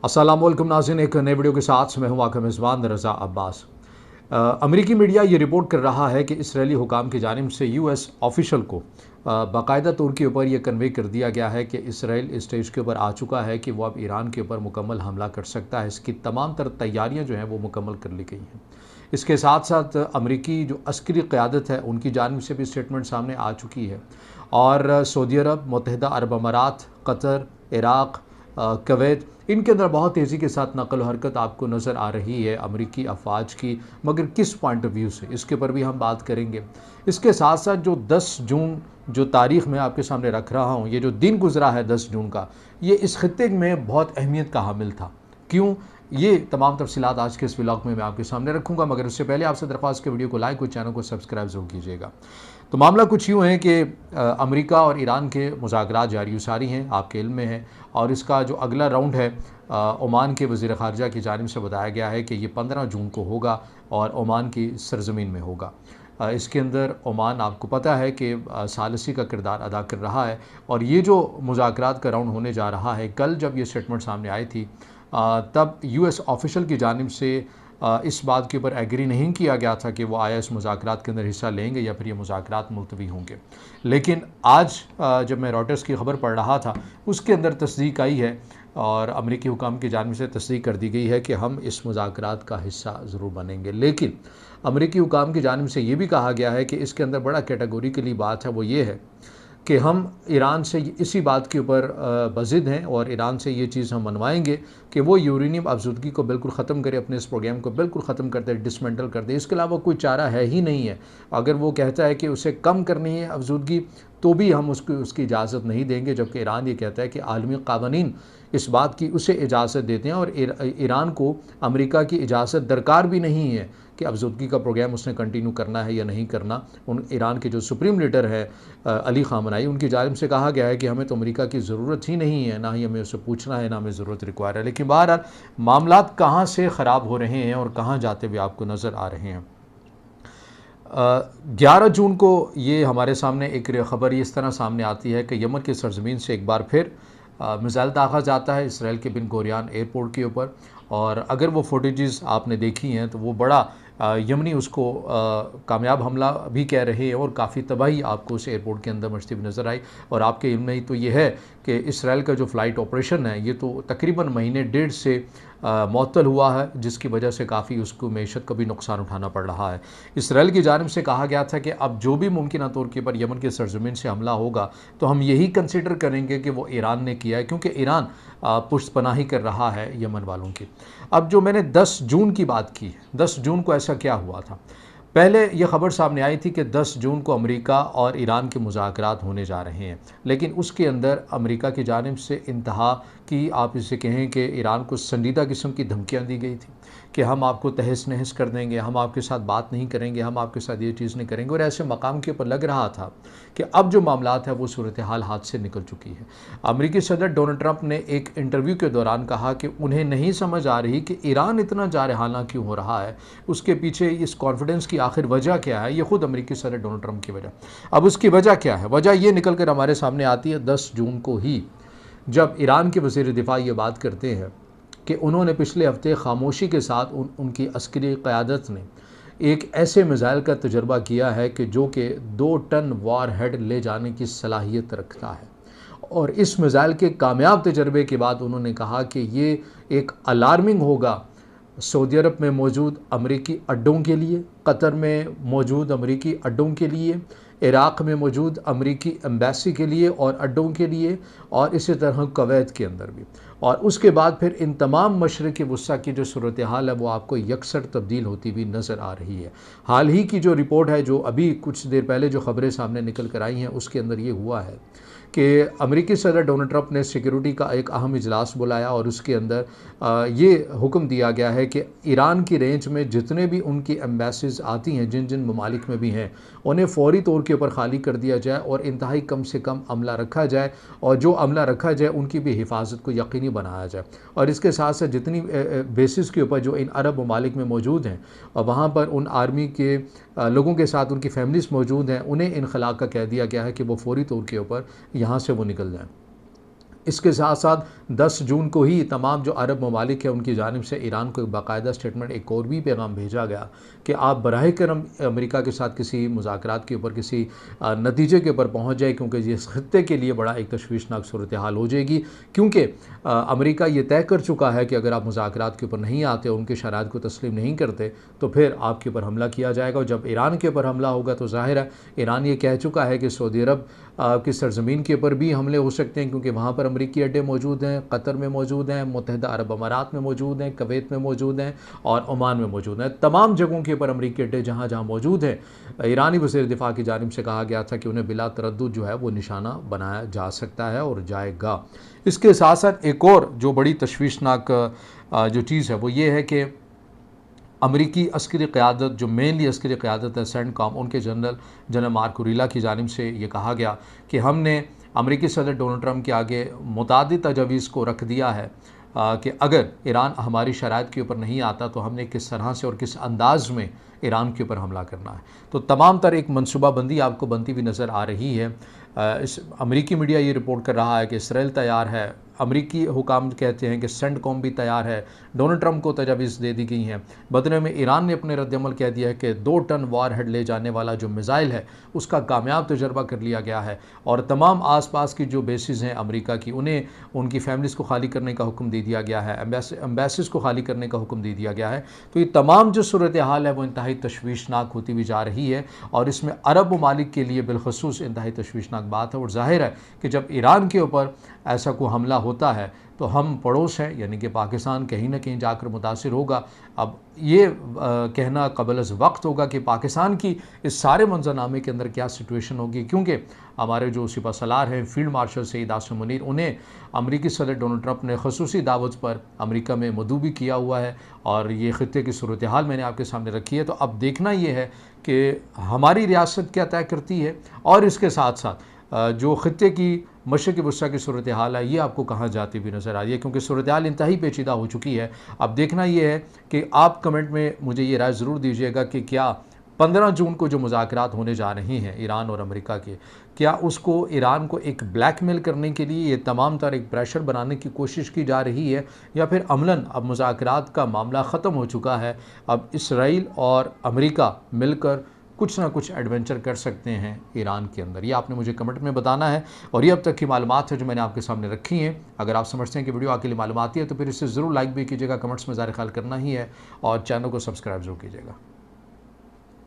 अस्सलाम वालेकुम नाज़रीन, एक नए वीडियो के साथ मैं हूं आपका मेज़बान रज़ा अब्बास। अमेरिकी मीडिया ये रिपोर्ट कर रहा है कि इसराइली हुकाम की जानिब से यूएस ऑफिशियल को बाकायदा तौर के ऊपर यह कन्वे कर दिया गया है कि इसराइल इस स्टेज के ऊपर आ चुका है कि वो अब ईरान के ऊपर मुकम्मल हमला कर सकता है। इसकी तमाम तर तैयारियाँ जो हैं वो मुकम्मल कर ली गई हैं। इसके साथ साथ अमेरिकी जो अस्करी क़यादत है उनकी जानिब से भी स्टेटमेंट सामने आ चुकी है और सऊदी अरब, मुत्तहिदा अरब अमारात, कतर, इराक़, कवैत, इनके अंदर बहुत तेज़ी के साथ नकल हरकत आपको नज़र आ रही है अमेरिकी अफवाज की, मगर किस पॉइंट ऑफ व्यू से, इसके ऊपर भी हम बात करेंगे। इसके साथ साथ जो 10 जून जो तारीख़ मैं आपके सामने रख रहा हूँ, ये जो दिन गुजरा है 10 जून का, ये इस खित्ते में बहुत अहमियत का हामिल था। क्यों? ये तमाम तफसीलात आज के इस व्लॉग में मैं आपके सामने रखूँगा, मगर उससे पहले आपसे दरख्वास्त के वीडियो को लाइक और चैनल को सब्सक्राइब ज़रूर कीजिएगा। तो मामला कुछ यूँ है कि अमेरिका और ईरान के मुज़ाकरात जारी सारी हैं, आपके इल्म में है, और इसका जो अगला राउंड है ओमान के वज़ीर ख़ारजा की जानिब से बताया गया है कि ये 15 जून को होगा और ओमान की सरज़मीन में होगा। इसके अंदर ओमान आपको पता है कि सालसी का किरदार अदा कर रहा है, और ये जो मुज़ाकरात का राउंड होने जा रहा है, कल जब ये स्टेटमेंट सामने आई थी तब यूएस ऑफिशियल की जानिब से इस बात के ऊपर एग्री नहीं किया गया था कि वो आया इस मुज़ाकरात के अंदर हिस्सा लेंगे या फिर ये मुज़ाकरात मुलतवी होंगे। लेकिन आज जब मैं रॉयटर्स की खबर पढ़ रहा था, उसके अंदर तस्दीक आई है और अमेरिकी हुकाम की जानिब से तस्दीक कर दी गई है कि हम इस मुज़ाकरात का हिस्सा ज़रूर बनेंगे। लेकिन अमेरिकी हुकाम की जानिब से ये भी कहा गया है कि इसके अंदर बड़ा कैटेगोरिकली बात है, वो ये है कि हम ईरान से इसी बात के ऊपर बज़िद हैं और ईरान से ये चीज़ हम मनवाएंगे कि वो यूरेनियम अफज़ूदगी को बिल्कुल ख़त्म करे, अपने इस प्रोग्राम को बिल्कुल ख़त्म कर दे, डिसमेंटल कर दे। इसके अलावा कोई चारा है ही नहीं है। अगर वो कहता है कि उसे कम करनी है अफज़ूदगी, तो भी हम उसकी इजाज़त नहीं देंगे, जबकि ईरान ये कहता है कि आलमी क़वानीन इस बात की उसे इजाज़त देते हैं और ईरान को अमेरिका की इजाज़त दरकार भी नहीं है कि अफज़ूदगी का प्रोग्राम उसने कंटिन्यू करना है या नहीं करना। उन ईरान के जो सुप्रीम लीडर है अली ख़ामनेई, उनकी जानिब से कहा गया है कि हमें तो अमेरिका की ज़रूरत ही नहीं है, ना ही हमें उससे पूछना है, ना हमें ज़रूरत रिक्वायर है। लेकिन बहरहाल मामलात कहाँ से ख़राब हो रहे हैं और कहाँ जाते हुए आपको नज़र आ रहे हैं। 11 जून को ये हमारे सामने एक ख़बर इस तरह सामने आती है कि यमन की सरज़मीन से एक बार फिर मिसाइल दागा जाता है इसराइल के बिन गोरियान एयरपोर्ट के ऊपर, और अगर वो फुटेजेस आपने देखी हैं तो वो बड़ा यमनी उसको कामयाब हमला भी कह रहे हैं और काफ़ी तबाही आपको उस एयरपोर्ट के अंदर मचती हुई नज़र आई। और आपके इल्म में ही तो ये है कि इसराइल का जो फ़्लाइट ऑपरेशन है ये तो तकरीबन महीने डेढ़ से मुअत्तल हुआ है, जिसकी वजह से काफ़ी उसको मईशत का भी नुकसान उठाना पड़ रहा है। इसराइल की जानिब से कहा गया था कि अब जो भी मुमकिन तौर के ऊपर यमन के सरज़मीन से हमला होगा तो हम यही कंसिडर करेंगे कि वो ईरान ने किया है, क्योंकि ईरान पुष्टपनाही कर रहा है यमन वालों की। अब जो मैंने 10 जून की बात की, 10 जून को ऐसा क्या हुआ था? पहले ये खबर सामने आई थी कि 10 जून को अमेरिका और ईरान के मुज़ाकरात होने जा रहे हैं, लेकिन उसके अंदर अमेरिका की जानिब से इंतहा की, आप इसे कहें कि ईरान को संजीदा किस्म की धमकियाँ दी गई थी कि हम आपको तहस नहस कर देंगे, हम आपके साथ बात नहीं करेंगे, हम आपके साथ ये चीज़ नहीं करेंगे। और ऐसे मकाम के ऊपर लग रहा था कि अब जो मामलात है वो सूरत हाल हाथ से निकल चुकी है। अमेरिकी सदर डोनाल्ड ट्रंप ने एक इंटरव्यू के दौरान कहा कि उन्हें नहीं समझ आ रही कि ईरान इतना जारहाना क्यों हो रहा है, उसके पीछे इस कॉन्फिडेंस की आखिर वजह क्या है। ये खुद अमेरिकी सदर डोनाल्ड ट्रंप की वजह। अब उसकी वजह क्या है? वजह ये निकल कर हमारे सामने आती है 10 जून को ही, जब ईरान के वज़ीर दिफा ये बात करते हैं कि उन्होंने पिछले हफ्ते खामोशी के साथ उनकी अस्करी क़यादत ने एक ऐसे मिसाइल का तजर्बा किया है कि जो कि 2 टन वार हेड ले जाने की सलाहियत रखता है। और इस मिसाइल के कामयाब तजर्बे के बाद उन्होंने कहा कि ये एक अलार्मिंग होगा सऊदी अरब में मौजूद अमेरिकी अड्डों के लिए, कतर में मौजूद अमेरिकी अड्डों के लिए, इराक़ में मौजूद अमेरिकी एम्बेसी के लिए और अड्डों के लिए, और इसी तरह कवैत के अंदर भी। और उसके बाद फिर इन तमाम मशरिक़ वस्ता की जो सूरत हाल है वो आपको यकसर तब्दील होती हुई नज़र आ रही है। हाल ही की जो रिपोर्ट है, जो अभी कुछ देर पहले जो ख़बरें सामने निकल कर आई हैं, उसके अंदर ये हुआ है कि अमेरिकी सदर डोनाल्ड ट्रंप ने सिक्योरिटी का एक अहम इजलास बुलाया और उसके अंदर ये हुक्म दिया गया है कि ईरान की रेंज में जितने भी उनकी एम्बेसीज आती हैं, जिन जिन ममालिक में भी हैं, उन्हें फ़ौरी तौर के ऊपर खाली कर दिया जाए और इंतहाई कम से कम अमला रखा जाए, और जो अमला रखा जाए उनकी भी हिफाजत को यकीनी बनाया जाए। और इसके साथ साथ जितनी बेसिस के ऊपर जो इन अरब ममालिक में मौजूद हैं और वहाँ पर उन आर्मी के लोगों के साथ उनकी फैमिलीज़ मौजूद हैं, उन्हें इनखला का कह दिया गया है कि वो फ़ौरी तौर के ऊपर यहाँ से वो निकल जाएँ। इसके साथ साथ 10 जून को ही तमाम जो अरब ममालिक है उनकी जानिब से ईरान को एक बाकायदा स्टेटमेंट, एक और भी पैगाम भेजा गया कि आप बराह करम अमेरिका के साथ किसी मुज़ाकरात के ऊपर किसी नतीजे के ऊपर पहुँच जाए, क्योंकि इस खत्ते के लिए बड़ा एक तशवीशनाक सूरत हाल हो जाएगी। क्योंकि अमेरिका ये तय कर चुका है कि अगर आप मुज़ाकरात के ऊपर नहीं आते, उनके शराइत को तस्लीम नहीं करते, तो फिर आपके ऊपर हमला किया जाएगा। और जब ईरान के ऊपर हमला होगा तो ज़ाहिर है ईरान ये कह चुका है कि सऊदी अरब की सरज़मीन के ऊपर भी हमले हो सकते हैं, क्योंकि वहाँ पर अमरीकी अड्डे मौजूद हैं, कतर में मौजूद हैं, मुत्तहिदा अरब अमारात में मौजूद हैं, कुवैत में मौजूद हैं और ओमान में मौजूद हैं। तमाम जगहों के ऊपर अमरीकी अड्डे जहाँ जहाँ मौजूद हैं, ईरानी वज़ीर दिफ़ा की जानिब से कहा गया था कि उन्हें बिला तरद्दुद जो है वो निशाना बनाया जा सकता है और जाएगा। इसके साथ साथ एक और जो बड़ी तशवीशनाक जो चीज़ है वो ये है कि अमरीकी अस्करी क़यादत, जो मेनली अस्करी क़यादत है सेंटकॉम, उनके जनरल मार्क कुरीला की जानिब से ये कहा गया कि हमने अमरीकी सदर डोनाल्ड ट्रंप के आगे मुतादिद तजावीज़ को रख दिया है कि अगर ईरान हमारी शराइत के ऊपर नहीं आता तो हमने किस तरह से और किस अंदाज में ईरान के ऊपर हमला करना है। तो तमाम तर एक मनसूबाबंदी आपको बनती हुई नज़र आ रही है। इस अमरीकी मीडिया ये रिपोर्ट कर रहा है कि इसराइल तैयार है, अमरीकी हुकाम कहते हैं कि सेंटकॉम भी तैयार है, डोनाल्ड ट्रंप को तजावीज़ दे दी गई हैं। बदले में ईरान ने अपने रद्दअमल कह दिया है कि 2 टन वार हेड ले जाने वाला जो मिज़ाइल है उसका कामयाब तजर्बा कर लिया गया है और तमाम आसपास की जो बेसिस हैं अमरीका की, उन्हें उनकी फैमिलीज़ को खाली करने का हुक्म दे दिया गया है, एम्बेसीज़ को खाली करने का हुक्म दे दिया गया है। तो ये तमाम जो सूरत हाल है वो इंतहाई तशवीशनाक होती हुई जा रही है और इसमें अरब ममालिक के लिए बिलखसूस इंतहाई तशवीशनाक बात है। और ज़ाहिर है कि जब ईरान के ऊपर ऐसा कोई हमला होता है तो हम पड़ोस हैं, यानी कि पाकिस्तान कहीं ना कहीं जाकर मुतासिर होगा। अब ये कहना कबल अज़ वक्त होगा कि पाकिस्तान की इस सारे मंजरनामे के अंदर क्या सिचुएशन होगी, क्योंकि हमारे जो सिपा सलार हैं फील्ड मार्शल सईद आसिम मुनीर, उन्हें अमरीकी सदर डोनाल्ड ट्रंप ने खसूसी दावत पर अमरीका में मदऊ भी किया हुआ है और ये ख़ित्ते की सूरत हाल मैंने आपके सामने रखी है। तो अब देखना ये है कि हमारी रियासत क्या तय करती है और इसके साथ साथ जो ख़ित्ते की मशरक़ी वस्ता की सूरत हाल है ये आपको कहाँ जाती हुई नज़र आ रही है, क्योंकि सूरत हाल इंतहाई पेचीदा हो चुकी है। अब देखना ये है कि आप कमेंट में मुझे ये राय ज़रूर दीजिएगा कि क्या 15 जून को जो मुज़ाकरात होने जा रहे हैं ईरान और अमेरिका के, क्या उसको ईरान को एक ब्लैकमेल करने के लिए ये तमाम तरह एक प्रेशर बनाने की कोशिश की जा रही है, या फिर अमलन अब मुज़ाकरात का मामला ख़त्म हो चुका है, अब इसराइल और अमेरिका मिलकर कुछ ना कुछ एडवेंचर कर सकते हैं ईरान के अंदर। ये आपने मुझे कमेंट में बताना है। और ये अब तक की मालूमात है जो मैंने आपके सामने रखी हैं। अगर आप समझते हैं कि वीडियो आपके लिए मालूमाती है तो फिर इसे ज़रूर लाइक भी कीजिएगा, कमेंट्स में ज़ाहिर ख्याल करना ही है और चैनल को सब्सक्राइब ज़रूर कीजिएगा।